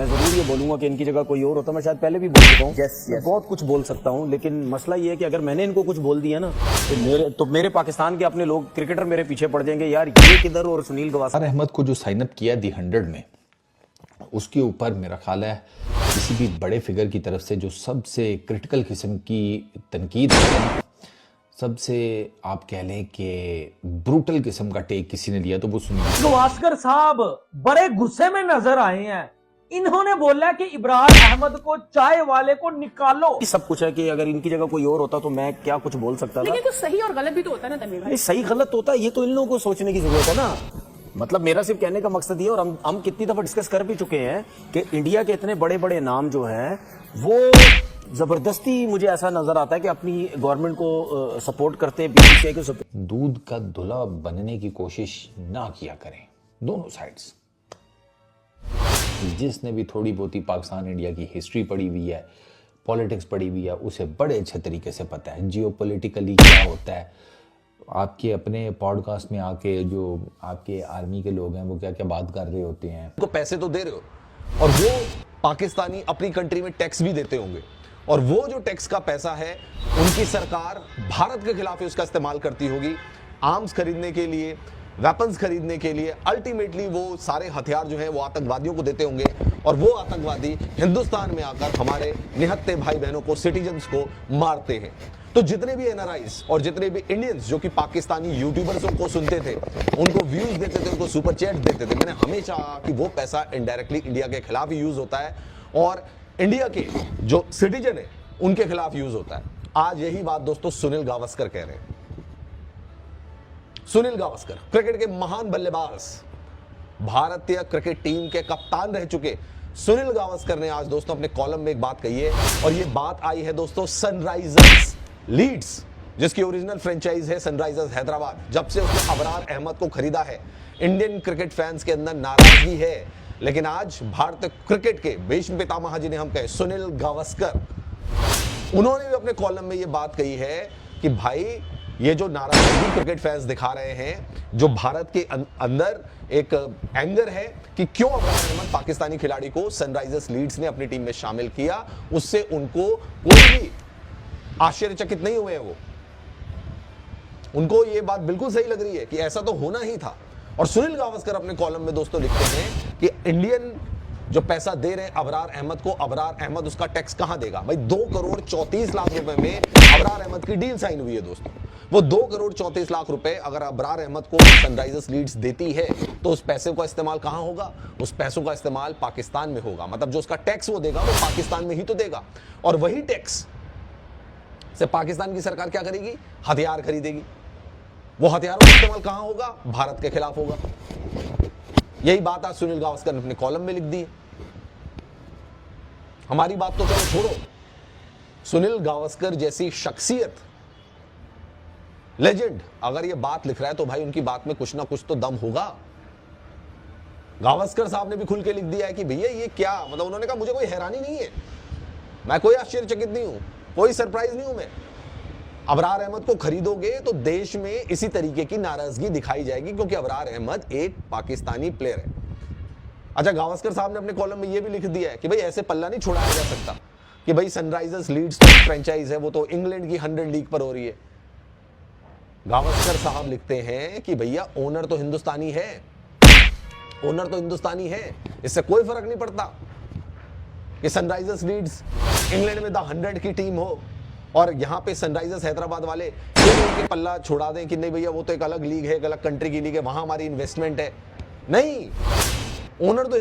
मैं जरूर ये बोलूंगा कि इनकी जगह कोई और होता, मैं शायद पहले भी बोल चुका हूँ। yes. बहुत कुछ बोल सकता हूँ, लेकिन मसला ये है कि अगर मैंने इनको कुछ बोल दिया ना तो मेरे पाकिस्तान के अपने लोग क्रिकेटर मेरे पीछे पड़ जाएंगे, यार ये किधर और सुनील गवास्कर अहमद को जो साइन अप किया दी 100 में, उसके ऊपर मेरा ख्याल है किसी भी बड़े फिगर की तरफ से जो सबसे क्रिटिकल किस्म की तनकीद है, सबसे आप कह लें कि ब्रूटल किस्म का टेक किसी ने लिया तो वो सुनील गवास्कर साहब बड़े गुस्से में नजर आए हैं। इन्होंने बोला कि इब्रार अहमद को चाय वाले को निकालो। सब कुछ है कि अगर इनकी जगह कोई और होता तो मैं क्या कुछ बोल सकता था। लेकिन कुछ सही और गलत भी तो होता है ना तनवीर भाई। सही गलत होता है, ये तो इन लोगों को सोचने की जरूरत है ना। मतलब मेरा सिर्फ कहने का मकसद ये, और हम कितनी दफा डिस्कस कर भी चुके हैं कि इंडिया के इतने बड़े बड़े नाम जो है वो जबरदस्ती, मुझे ऐसा नजर आता है कि अपनी गवर्नमेंट को सपोर्ट करते हैं, बीसीसीआई को सपोर्ट। दूध का धुला बनने की कोशिश ना किया करें दोनों साइड्स। जिसने भी थोड़ी बहुत पाकिस्तान इंडिया की हिस्ट्री पढ़ी हुई है, पॉलिटिक्स पढ़ी हुई है, उसे बड़े अच्छे तरीके से पता है जियोपॉलिटिकली क्या होता है। आपके अपने पॉडकास्ट में आके जो आपके आर्मी के लोग हैं वो क्या क्या बात कर रहे होते हैं। उनको पैसे तो दे रहे हो, और वो पाकिस्तानी अपनी कंट्री में टैक्स भी देते होंगे, और वो जो टैक्स का पैसा है उनकी सरकार भारत के खिलाफ ही उसका इस्तेमाल करती होगी, आर्म्स खरीदने के लिए, वेपन्स खरीदने के लिए। अल्टीमेटली वो सारे हथियार जो हैं वो आतंकवादियों को देते होंगे, और वो आतंकवादी हिंदुस्तान में आकर हमारे निहत्थे भाई बहनों को, सिटीजन्स को मारते हैं। तो जितने भी एनआरआईज और जितने भी इंडियंस जो कि पाकिस्तानी यूट्यूबर्स को सुनते थे, उनको व्यूज देते थे, उनको सुपर चैट देते थे, मैंने हमेशा कहा कि वो पैसा इनडायरेक्टली इंडिया के खिलाफ ही यूज होता है, और इंडिया के जो सिटीजन है उनके खिलाफ यूज होता है। आज यही बात दोस्तों सुनील गावस्कर कह रहे हैं। सुनील गावस्कर क्रिकेट के महान बल्लेबाज, भारतीय क्रिकेट टीम के कप्तान रह चुके सुनील गावस्कर ने आज दोस्तों अपने कॉलम में एक बात कही है, और ये बात आई है दोस्तों सनराइजर्स लीड्स, जिसकी ओरिजिनल फ्रेंचाइज है सनराइजर्स हैदराबाद। जब से उसने अबरार अहमद को खरीदा है, इंडियन क्रिकेट फैंस के अंदर नाराजगी है, लेकिन आज भारतीय क्रिकेट के भीष्म पितामह जिन्हें हम कहें सुनील गावस्कर, उन्होंने भी अपने कॉलम में ये बात कही है कि भाई ये जो नाराजगी क्रिकेट फैंस दिखा रहे हैं, जो भारत के अंदर एक एंगर है कि क्यों अबरार अहमद पाकिस्तानी खिलाड़ी को सनराइजर्स लीड्स ने अपनी टीम में शामिल किया, उससे उनको कोई भी आश्चर्यचकित नहीं हुए हैं। वो उनको ये बात बिल्कुल सही लग रही है कि ऐसा तो होना ही था। और सुनील गावस्कर अपने कॉलम में दोस्तों लिखते हैं कि इंडियन जो पैसा दे रहे हैं अबरार अहमद को, अबरार अहमद उसका टैक्स कहां देगा। भाई 2 करोड़ 34 लाख रुपए में अबरार अहमद की डील साइन हुई है दोस्तों। वो 2 करोड़ 34 लाख रुपए अगर अबरार अहमद को सनराइजर्स लीड्स देती है तो उस पैसे का इस्तेमाल कहां होगा? उस पैसों का इस्तेमाल पाकिस्तान में होगा। मतलब जो उसका टैक्स वो देगा वो पाकिस्तान में ही तो देगा, और वही टैक्स से पाकिस्तान की सरकार क्या करेगी? हथियार खरीदेगी। वो हथियारों का इस्तेमाल कहां होगा? भारत के खिलाफ होगा। यही बात आज सुनील गावस्कर ने अपने कॉलम में लिख दी। हमारी बात तो चलो छोड़ो, सुनील गावस्कर जैसी शख्सियत, लेजेंड, अगर ये बात लिख रहा है तो भाई उनकी बात में कुछ ना कुछ तो दम होगा। गावस्कर साहब ने भी खुल के लिख दिया है कि भैया ये क्या, मतलब उन्होंने कहा मुझे कोई हैरानी नहीं है, मैं कोई आश्चर्यचकित नहीं हूं, कोई सरप्राइज नहीं हूं मैं। अबरार अहमद को खरीदोगे तो देश में इसी तरीके की नाराजगी दिखाई जाएगी, क्योंकि अबरार अहमद एक पाकिस्तानी प्लेयर है। अच्छा, गावस्कर साहब ने अपने कॉलम में यह भी लिख दिया है कि भाई ऐसे पल्ला नहीं छुड़ाया जा सकता कि भाई सनराइजर्स लीड्स तो फ्रेंचाइज है, वो तो इंग्लैंड की 100 लीग पर हो रही है। गावस्कर साहब लिखते हैं कि भैया ओनर तो हिंदुस्तानी है, ओनर तो हिंदुस्तानी है, इससे कोई फर्क नहीं पड़ता कि सनराइजर्स लीड्स इंग्लैंड में द 100 की टीम हो और यहां पे सनराइजर्स हैदराबाद वाले उनके पल्ला छुड़ा दें कि नहीं भैया वो तो एक अलग लीग है, एक अलग कंट्री की लीग है, वहां हमारी इन्वेस्टमेंट है। नहीं, ओनर तो